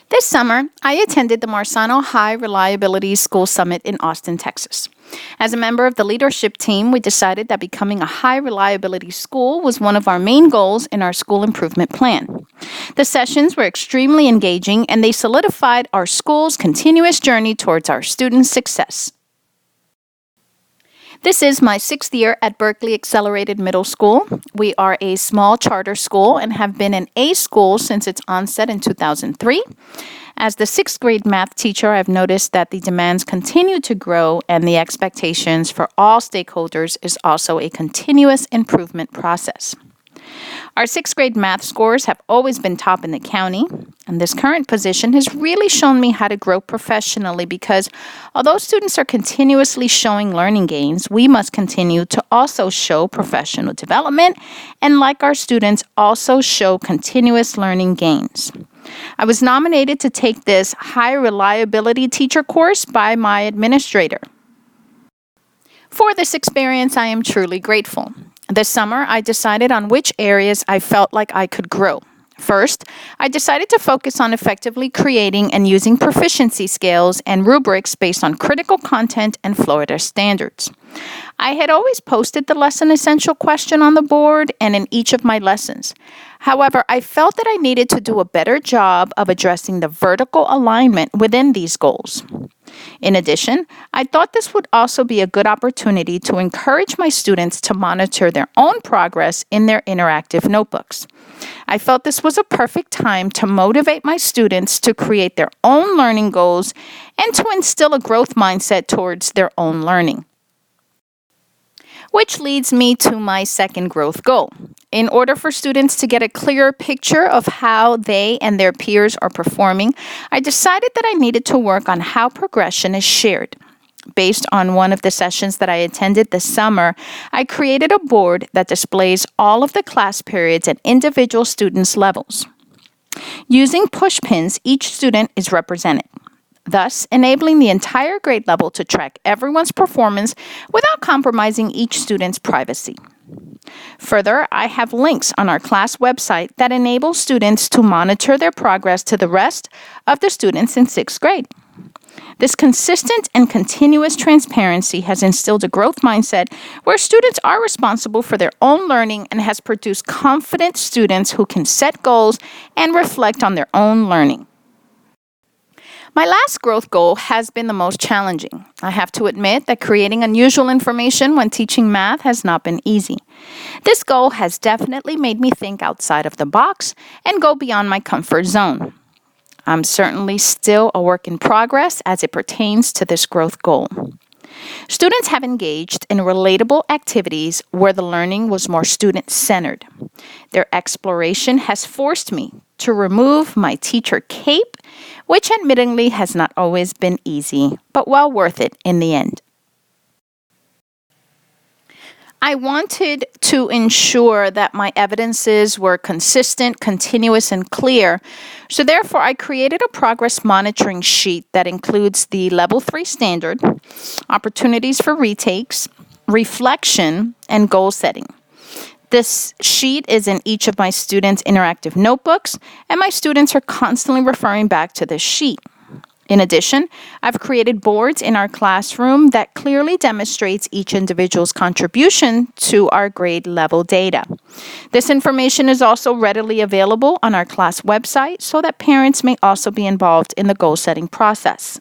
This summer, I attended the Marzano High Reliability School Summit in Austin, Texas. As a member of the leadership team, we decided that becoming a high reliability school was one of our main goals in our school improvement plan. The sessions were extremely engaging and they solidified our school's continuous journey towards our students' success. This is my 6th year at Berkeley Accelerated Middle School. We are a small charter school and have been an A school since its onset in 2003. As the 6th grade math teacher, I've noticed that the demands continue to grow and the expectations for all stakeholders is also a continuous improvement process. Our 6th grade math scores have always been top in the county, and this current position has really shown me how to grow professionally because although students are continuously showing learning gains, we must continue to also show professional development and, like our students, also show continuous learning gains. I was nominated to take this high reliability teacher course by my administrator. For this experience, I am truly grateful. This summer, I decided on which areas I felt like I could grow. First, I decided to focus on effectively creating and using proficiency scales and rubrics based on critical content and Florida standards. I had always posted the lesson essential question on the board and in each of my lessons. However, I felt that I needed to do a better job of addressing the vertical alignment within these goals. In addition, I thought this would also be a good opportunity to encourage my students to monitor their own progress in their interactive notebooks. I felt this was a perfect time to motivate my students to create their own learning goals and to instill a growth mindset towards their own learning. Which leads me to my second growth goal. In order for students to get a clearer picture of how they and their peers are performing, I decided that I needed to work on how progression is shared. Based on one of the sessions that I attended this summer, I created a board that displays all of the class periods at individual students' levels. Using push pins, each student is represented, thus enabling the entire grade level to track everyone's performance without compromising each student's privacy. Further, I have links on our class website that enable students to monitor their progress to the rest of the students in 6th grade. This consistent and continuous transparency has instilled a growth mindset where students are responsible for their own learning and has produced confident students who can set goals and reflect on their own learning. My last growth goal has been the most challenging. I have to admit that creating unusual information when teaching math has not been easy. This goal has definitely made me think outside of the box and go beyond my comfort zone. I'm certainly still a work in progress as it pertains to this growth goal. Students have engaged in relatable activities where the learning was more student-centered. Their exploration has forced me to remove my teacher cape, which admittedly has not always been easy, but well worth it in the end. I wanted to ensure that my evidences were consistent, continuous, and clear. So therefore, I created a progress monitoring sheet that includes the Level 3 standard, opportunities for retakes, reflection, and goal setting. This sheet is in each of my students' interactive notebooks, and my students are constantly referring back to this sheet. In addition, I've created boards in our classroom that clearly demonstrates each individual's contribution to our grade level data. This information is also readily available on our class website so that parents may also be involved in the goal setting process.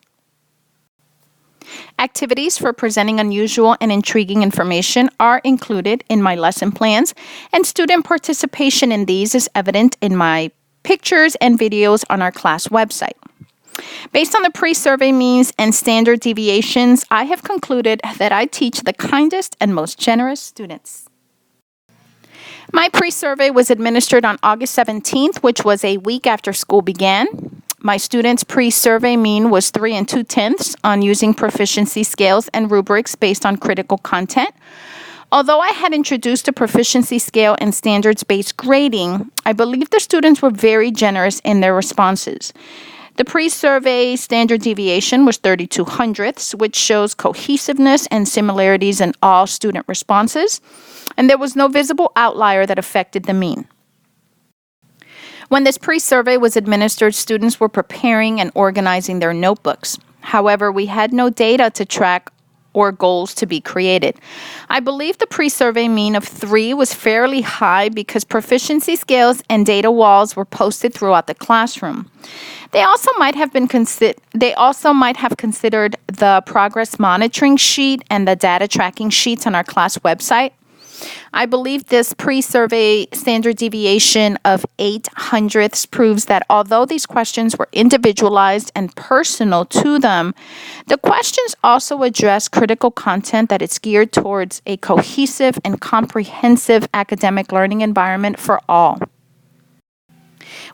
Activities for presenting unusual and intriguing information are included in my lesson plans, and student participation in these is evident in my pictures and videos on our class website. Based on the pre-survey means and standard deviations, I have concluded that I teach the kindest and most generous students. My pre-survey was administered on August 17th, which was a week after school began. My students' pre-survey mean was 3 2/10 on using proficiency scales and rubrics based on critical content. Although I had introduced a proficiency scale and standards-based grading, I believe the students were very generous in their responses. The pre-survey standard deviation was 32 hundredths, which shows cohesiveness and similarities in all student responses, and there was no visible outlier that affected the mean. When this pre-survey was administered, students were preparing and organizing their notebooks. However, we had no data to track or goals to be created. I believe the pre-survey mean of 3 was fairly high because proficiency scales and data walls were posted throughout the classroom. They also might have considered the progress monitoring sheet and the data tracking sheets on our class website. I believe this pre-survey standard deviation of 0.08 proves that although these questions were individualized and personal to them, the questions also address critical content that is geared towards a cohesive and comprehensive academic learning environment for all.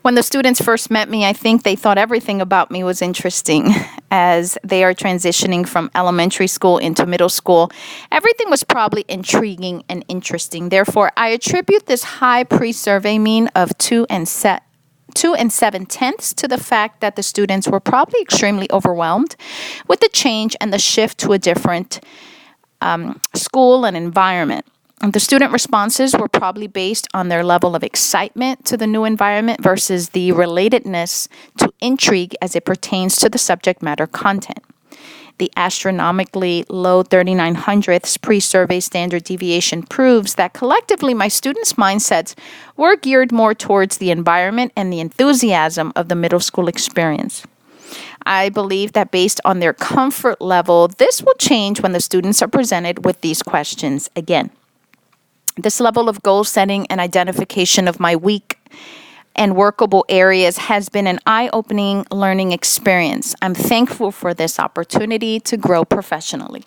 When the students first met me, I think they thought everything about me was interesting. As they are transitioning from elementary school into middle school, everything was probably intriguing and interesting. Therefore, I attribute this high pre-survey mean of 2 7/10 to the fact that the students were probably extremely overwhelmed with the change and the shift to a different school and environment. The student responses were probably based on their level of excitement to the new environment versus the relatedness to intrigue as it pertains to the subject matter content. The astronomically low 0.39 pre-survey standard deviation proves that collectively my students' mindsets were geared more towards the environment and the enthusiasm of the middle school experience. I believe that based on their comfort level, this will change when the students are presented with these questions again. This level of goal setting and identification of my weak and workable areas has been an eye-opening learning experience. I'm thankful for this opportunity to grow professionally.